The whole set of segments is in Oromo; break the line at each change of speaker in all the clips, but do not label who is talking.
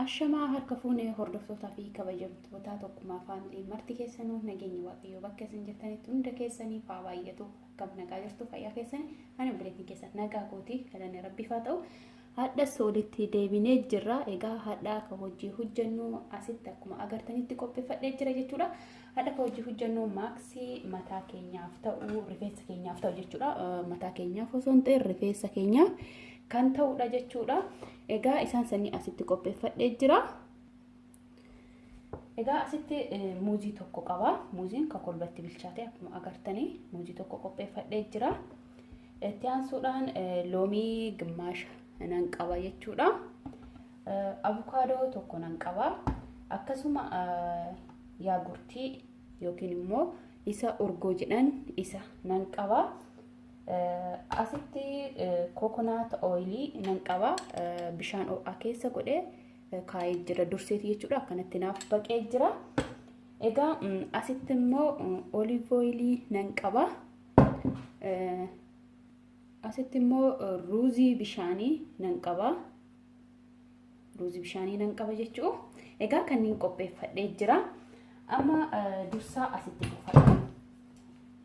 Ashamaa harka fuunee hordoftootaa fi kabajamtoota tokkummaa faamilii marti keessanuu nageenya waaqayyoo bakka isin jirtanitti hunda keessanii faa baay'atu akkam nagaa jirtu fayyaa keessanii ani bileetiin keessan nagaa gootii kadhannee rabbiif haa ta'u hadha soolitti deebinee jirra. Egaa hadha akka hojii hojjennu asitti akkuma agartanitti qopheeffadhee jira jechuudha. Hadha akka hojii hojjennu maaksii mataa keenyaaf ta'u rifeensa keenyaaf ta'u jechuudha. Mataa keenyaaf osoo hin ta'in rifeensa keenyaaf kan ta'udha jechuudha. Egaa isaan sanii asitti qopheeffadhee jira. Egaa asitti muuzii tokko qaba. Muuziin kan kolbatti bilchaate akkuma agartanii muuzii tokko qopheeffadhee jira. Itti aansuudhaan loomii gimmaasha nan qaba jechuudha. Avukaadoo tokko nan qaba. Akkasuma yaagurtii yookiin immoo isa urgoo jedhan isa nan qaba. Asitti coconut oil nan qaba. Bishaan ho'aa keessa godhee kaa'ee jira durseeti jechuudha. Akkanatti naaf baqee jira. Egaa asitti immoo olive oil nan qaba. Asitti immoo ruuzii bishaanii nan qaba. Ruuzii bishaanii nan qaba jechuudha. Egaa kanneen qopheeffadhee jira. Amma dursaa asitti buufadha.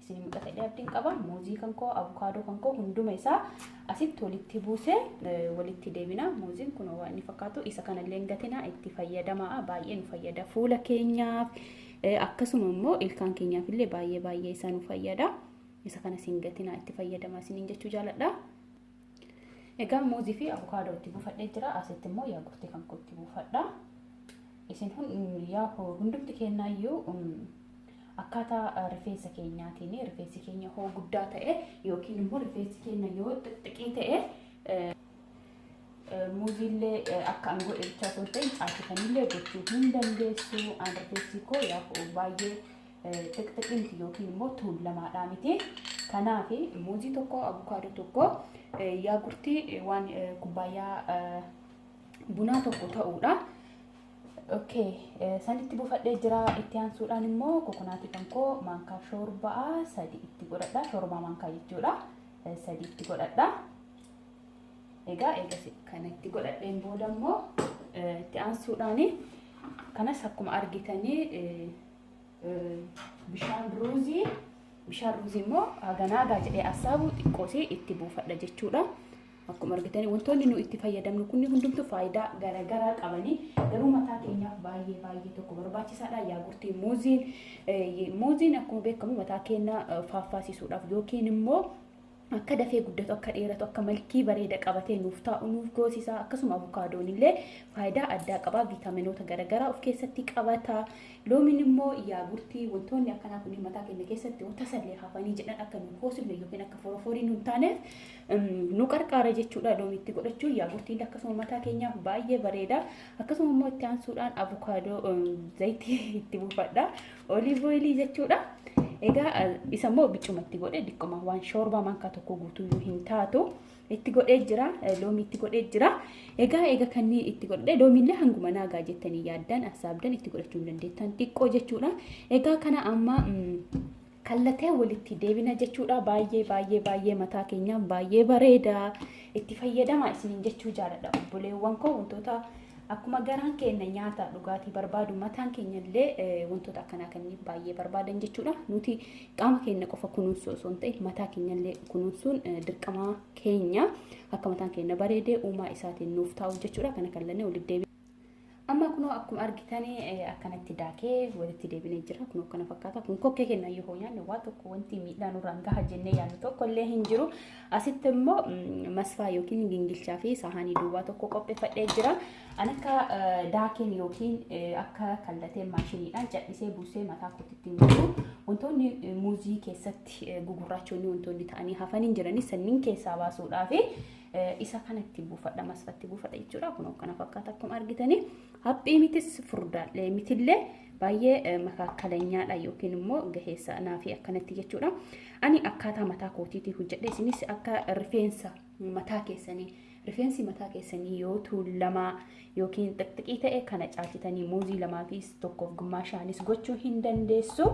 Isin mul'ata abdiin qaba. Muuzii kan koo, avukaadoo kan koo hunduma isaa asitti walitti buusee walitti deebina. Muuziin kun waan inni fakkaatu isa kanallee gatina itti fayyadamaa baay'ee nu fayyada. Fuula keenyaaf akkasuma immoo ilkaan keenyaaf illee baay'ee isa nu fayyada. Isa kana sin gatina itti fayyadamaa isiniin jechuu jaaladha. Egaa muuzii fi avukaadoo itti buufadhee jira. Asitti immoo yaagurtii kan koo itti buufadha. Isin hundumti kennaayyuu akkaataa rifeensa keenyaatiin rifeensi keenya hoo guddaa ta'e yookiin immoo rifeensi keenya yoo xixiqqii ta'e muuziillee akka an godhe bichaa osoo ta'in caasifanillee gochuu hin dandeessu. An rifeensi koo baay'ee xixiqqinti yookiin immoo tuullamaadhaa miti. Kanaaf muuzii tokko, avukaadoo tokko, yaagurtii waan kubbaayyaa bunaa tokko ta'uudha. Okay, sanitti buufadhee jira. Itti aansuudhaan immoo kokonaatii kan koo maankaa shoorbaa 3 itti godhadha. Shoorbaa maankaa jechuudha. 3 itti godhadha. Egaa kana itti godhadheen booda immoo itti aansuudhaan kanas akkuma argitanii bishaan ruuzii immoo haganaagaa jedhee asaabu xiqqoosii itti buufadha jechuudha. Akkuma argitanii wantoonni nu itti fayyadamnu kunni hundumtu faayidaa garaagaraa qabanii garuu mataa keenyaaf baay'ee tokko barbaachisaadha. Yaagurtii muuziin akkuma beekamu mataa keenya faaffaasisuudhaaf yookiin immoo akka dafee guddatu, akka dheeratu, akka malkii bareeda qabatee nuuf taa'u nuuf goosisaa. Akkasuma avukaadoon illee faayidaa addaa qaba. Viitaaminoota garaagaraa of keessatti qabata. Loomiin immoo yaagurtii wantoonni akkanaa kun mataa keenya keessatti wanta sallee hafanii jedhan akka nu hoosifne yookiin akka forofoorii nu taaneef nu qarqaara jechuudha. Loomiitti godhachuun yaagurtiin akkasuma mataa keenyaaf baay'ee bareeda. Akkasuma immoo itti aansuudhaan avukaadoo zayitii itti buufadha. Olive oil jechuudha. Egaa isa immoo bichumatti godhee diqqoma waan shoorbaa maankaa tokko guutuu hin taatu itti godhee jira. Loomii itti godhee jira. Egaa kanneen itti godhee loomiillee hanguma naagaa jettanii yaaddan asaabdan itti godhachuu hin dandeettan xiqqoo jechuudha. Egaa kana amma kallatee walitti deebina jechuudha. Baay'ee mataa keenyaaf baay'ee bareeda. Itti fayyadamaa isiniin jechuu jaaladha. Obboleewwan koo wantoota akkuma garaan keenya nyaata dhugaatii barbaadu mataan keenya illee wantoota akkanaa kanneen baay'ee barbaadan jechuudha. Nuti qaama keenya qofa kunuunsuu osoo hin ta'in mataa keenya illee kunuunsuun dirqama keenya. Akka mataan keenya bareedee uumaa isaatiin nuuf taa'u jechuudha. Kana kallanee walitti deebina. Amma kunoo akkuma argitanii akkanatti daakee walitti deebinee jira. Kunoo kana fakkaata. Kun kokkee keenya yoo nyaanne waa tokko wanti miidhaan irraan gaha jennee yaadnu tokko illee hin jiru. Asitti immoo masfaa yookiin gingilchaa fi saahanii duwwaa tokko qopheeffadhee jira. An akka daakeen yookiin akka kallateen maashiniidhaan cadhisee buusee mataa kootitti jiru. Wantoonni muuzii keessatti gugurraachoonni wantoonni ta'anii hafanii jiranii sanniin keessaa baasuudhaaf isa kanatti buufadha, masfatti buufadha jechuudha. Kun kana fakkaata akkuma argitanii. Haphii mitis furdaallee mitillee baay'ee makaakkalaኛadha yookiin immoo gaheessa naafi akkanatti jechuudha. Ani akkaataa mataa kootiitii hojjedhe isinis akka rifeensa mataa keessanii rifeensi mataa keessanii yoo tuulamaa yookiin xixiqqii ta'e kana caalchitanii muuzii 2 fi 1 gimmaashaanis gochuu hin dandeessu.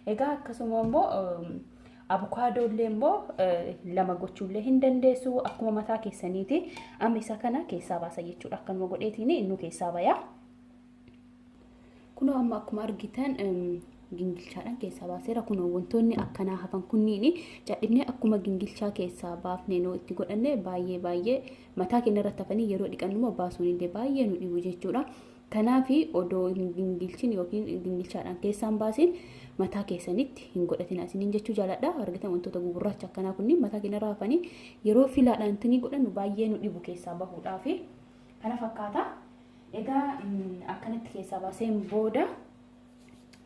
Egaa akkasuma immoo abukaadoo illee immoo lama gochuullee hin dandeessu akkuma mataa keessaniiti. Amma isa kana keessaa baasa jechuudha. Akkanuma godheetiin innu keessaa baya. Kunoo amma akkuma argitan gingilchaadhaan keessaa baaseera. Kunoo wantoonni akkanaa hafan kunniin cadhibnee akkuma gingilchaa keessaa baafnee noo itti godhanne baay'ee mataa keenya irratti hafanii yeroo dhiqannu baasuun illee baay'ee nu dhibu jechuudha. Kanaaf odoo gingilchin yookiin gingilchaadhaan keessaan baasin mataa keessanitti hin godhatin asiniin jechuu jaaladha. Argitan wantoota gugurraacha akkanaa kunniin mataa keenya irraa hafanii yeroo filaadhaan itti godhannu baay'ee nu dhibu keessaa bahuudhaaf kana fakkaata. Egaa akkanatti keessaa baaseen booda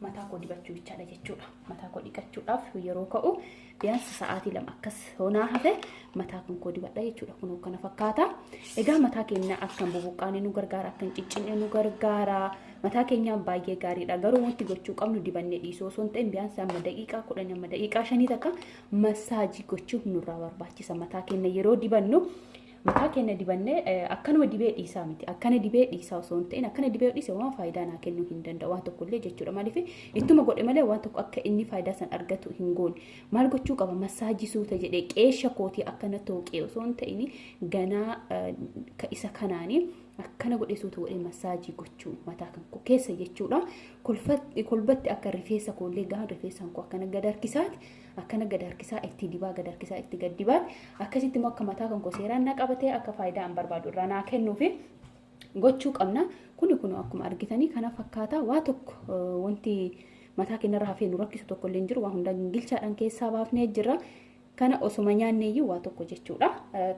mataa koo dibachuu bichaadha jechuudha. Mataa koo dhiqachuudhaaf yeroo ka'u biyaansa sa'aatii 2 akkas honaa hafe mataa koo dibadha jechuudha. Kun kana fakkaata. Egaa mataa keenya akkan bubuqqaane nu gargaara, akkan ciccinne nu gargaara. Mataa keenyaan baay'ee gaariidha. Garuu wanti gochuu qabnu dibannee dhiisuu osoo hin ta'in biyaansa amma daqiiqaa 10 amma daqiiqaa 5 takka masaajii gochuuf nurraa barbaachisa. Mataa keenya yeroo dibannu mataa keenya dibannee akkanuma dibee dhiisaa miti. Akkana dibee dhiisaa osoo hin ta'in akkana dibee dhiisee waan faayidaa naa kennuu hin danda'u waan tokko illee jechuudha. Maaliif ittuma godhe malee waan tokko akka inni faayidaa san argatu hin goone. Maal gochuu qaba masaajii suuta jedhee qeesha kootii akkana tooqee osoo hin ta'in ganaa ka isa kanaanii akkana godhee suuta godhee masaajii gochuu mataa kan koo keessa jechuudha. Kolbatti akka rifeensa koollee gahaan rifeensaan koo akkana gad harkisaati. Akkana gad harkisaa itti dibaa gad harkisaa itti gad dibaa akkasitti immoo akka mataa kan koo seeraan na qabatee akka faayidaa an barbaadu irraa naa kennuufi gochuu qabna. Kun akkuma argitanii kana fakkaata. Waa tokko wanti mataa keenya irraa hafee nu rakkisu tokko illee hin jiru. Waa hunda gingilchaadhaan keessaa baafnee jirra. Kana osuma nyaanneeyyuu waa tokko jechuudha.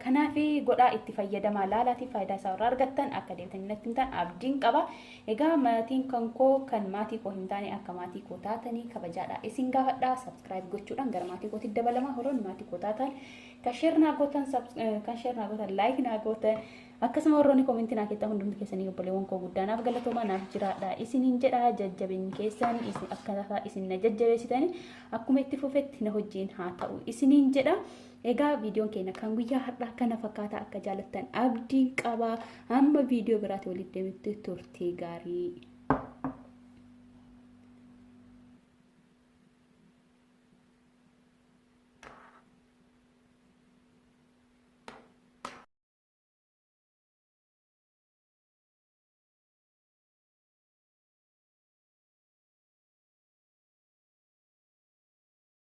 Kanaaf godhaa itti fayyadamaa laalaati faayidaa isaa irraa argattan akka deemtanii natti himtan abdiin qaba. Egaa maatiin kan koo kan maatii koo hin taane akka maatii koo taatanii kabajaadha isin gaafadha. Subscribe gochuudhaan gara maatii kootti dabalamaa horoon maatii koo taatan kan share naa gootan like naa gootan akkasuma warroonni komentii naa keessaa hundumti keessanii obboleewwan koo guddaanaaf galatoomaa naaf jiraadha isiniin jedha. Jajjabin keessan isin akka isin na jajjabeessitanii akkuma itti fufetti na wajjin haa ta'u isiniin jedha. Egaa viidiyoon keenya kan guyyaa har'aa kana fakkaata akka jaalattan abdiin qaba. Amma viidiyoo biraatti walitti deebi'utti turtii gaarii.